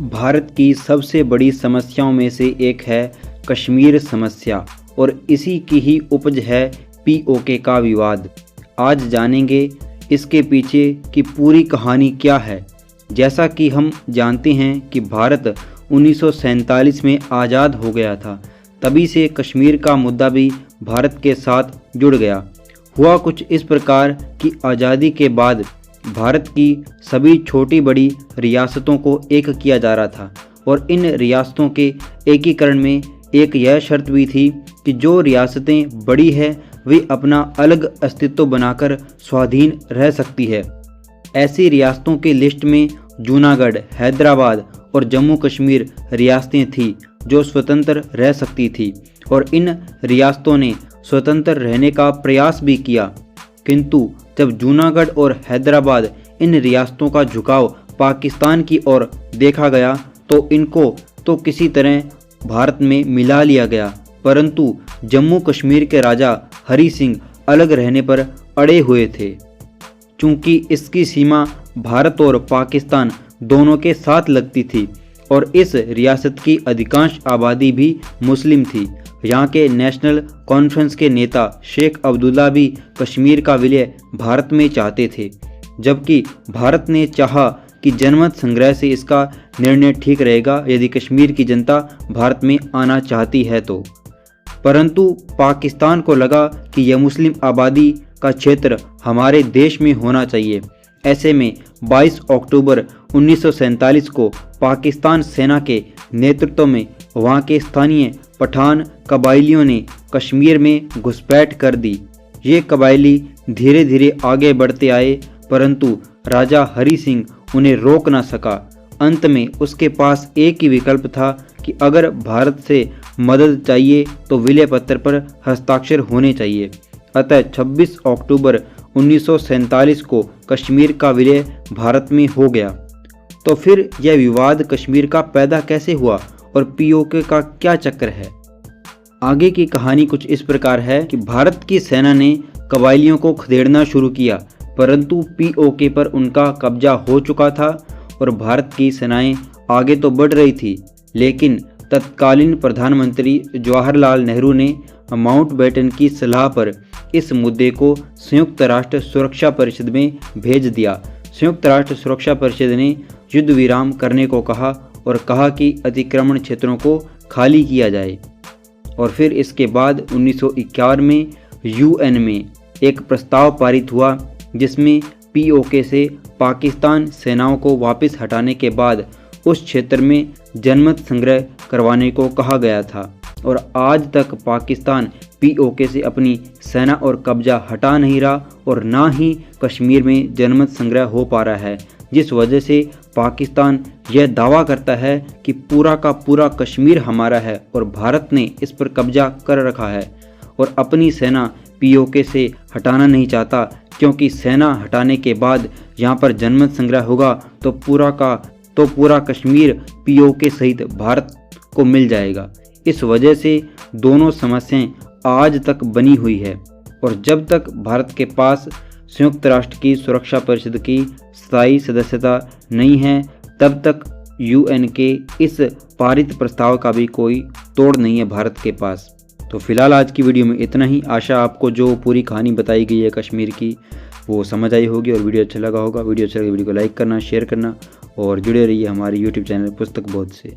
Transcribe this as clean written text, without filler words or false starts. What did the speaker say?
भारत की सबसे बड़ी समस्याओं में से एक है कश्मीर समस्या और इसी की ही उपज है पीओके का विवाद। आज जानेंगे इसके पीछे की पूरी कहानी क्या है। जैसा कि हम जानते हैं कि भारत 1947 में आज़ाद हो गया था, तभी से कश्मीर का मुद्दा भी भारत के साथ जुड़ गया। हुआ कुछ इस प्रकार कि आज़ादी के बाद भारत की सभी छोटी बड़ी रियासतों को एक किया जा रहा था और इन रियासतों के एकीकरण में एक यह शर्त भी थी कि जो रियासतें बड़ी है वे अपना अलग अस्तित्व बनाकर स्वाधीन रह सकती है। ऐसी रियासतों की लिस्ट में जूनागढ़, हैदराबाद और जम्मू कश्मीर रियासतें थीं जो स्वतंत्र रह सकती थी और इन रियासतों ने स्वतंत्र रहने का प्रयास भी किया। किंतु जब जूनागढ़ और हैदराबाद इन रियासतों का झुकाव पाकिस्तान की ओर देखा गया तो इनको तो किसी तरह भारत में मिला लिया गया, परंतु जम्मू कश्मीर के राजा हरि सिंह अलग रहने पर अड़े हुए थे। चूँकि इसकी सीमा भारत और पाकिस्तान दोनों के साथ लगती थी और इस रियासत की अधिकांश आबादी भी मुस्लिम थी। यहाँ के नेशनल कॉन्फ्रेंस के नेता शेख अब्दुल्ला भी कश्मीर का विलय भारत में चाहते थे, जबकि भारत ने चाहा कि जनमत संग्रह से इसका निर्णय ठीक रहेगा यदि कश्मीर की जनता भारत में आना चाहती है तो। परंतु पाकिस्तान को लगा कि यह मुस्लिम आबादी का क्षेत्र हमारे देश में होना चाहिए। ऐसे में 22 अक्टूबर 1947 को पाकिस्तान सेना के नेतृत्व में वहां के स्थानीय पठान कबाइलियों ने कश्मीर में घुसपैठ कर दी। ये कबाइली धीरे धीरे आगे बढ़ते आए, परंतु राजा हरि सिंह उन्हें रोक ना सका। अंत में उसके पास एक ही विकल्प था कि अगर भारत से मदद चाहिए तो विलय पत्र पर हस्ताक्षर होने चाहिए। अतः 26 अक्टूबर 1947 को कश्मीर का विलय भारत में हो गया। तो फिर यह विवाद कश्मीर का पैदा कैसे हुआ और पीओके का क्या चक्कर है? आगे की कहानी कुछ इस प्रकार है कि भारत की सेना ने कबाइलियों को खदेड़ना शुरू किया, परंतु पीओके पर उनका कब्जा हो चुका था और भारत की सेनाएं आगे तो बढ़ रही थी, लेकिन तत्कालीन प्रधानमंत्री जवाहरलाल नेहरू ने माउंटबेटन की सलाह पर इस मुद्दे को संयुक्त राष्ट्र सुरक्षा परिषद में भेज दिया। संयुक्त राष्ट्र सुरक्षा परिषद ने युद्ध विराम करने को कहा और कहा कि अतिक्रमण क्षेत्रों को खाली किया जाए। और फिर इसके बाद 1951 में यूएन में एक प्रस्ताव पारित हुआ जिसमें पीओके से पाकिस्तान सेनाओं को वापस हटाने के बाद उस क्षेत्र में जनमत संग्रह करवाने को कहा गया था। और आज तक पाकिस्तान पीओके से अपनी सेना और कब्जा हटा नहीं रहा और ना ही कश्मीर में जनमत संग्रह हो पा रहा है, जिस वजह से पाकिस्तान यह दावा करता है कि पूरा का पूरा कश्मीर हमारा है और भारत ने इस पर कब्जा कर रखा है और अपनी सेना पीओके से हटाना नहीं चाहता, क्योंकि सेना हटाने के बाद यहाँ पर जनमत संग्रह होगा तो पूरा कश्मीर पीओके सहित भारत को मिल जाएगा। इस वजह से दोनों समस्याएं आज तक बनी हुई है और जब तक भारत के पास संयुक्त राष्ट्र की सुरक्षा परिषद की स्थायी सदस्यता नहीं है तब तक यूएन के इस पारित प्रस्ताव का भी कोई तोड़ नहीं है भारत के पास। तो फिलहाल आज की वीडियो में इतना ही। आशा आपको जो पूरी कहानी बताई गई है कश्मीर की वो समझ आई होगी और वीडियो अच्छा लगा होगा। वीडियो अच्छा लगे वीडियो को लाइक करना, शेयर करना और जुड़े रहिए हमारे यूट्यूब चैनल पुस्तक बोध से।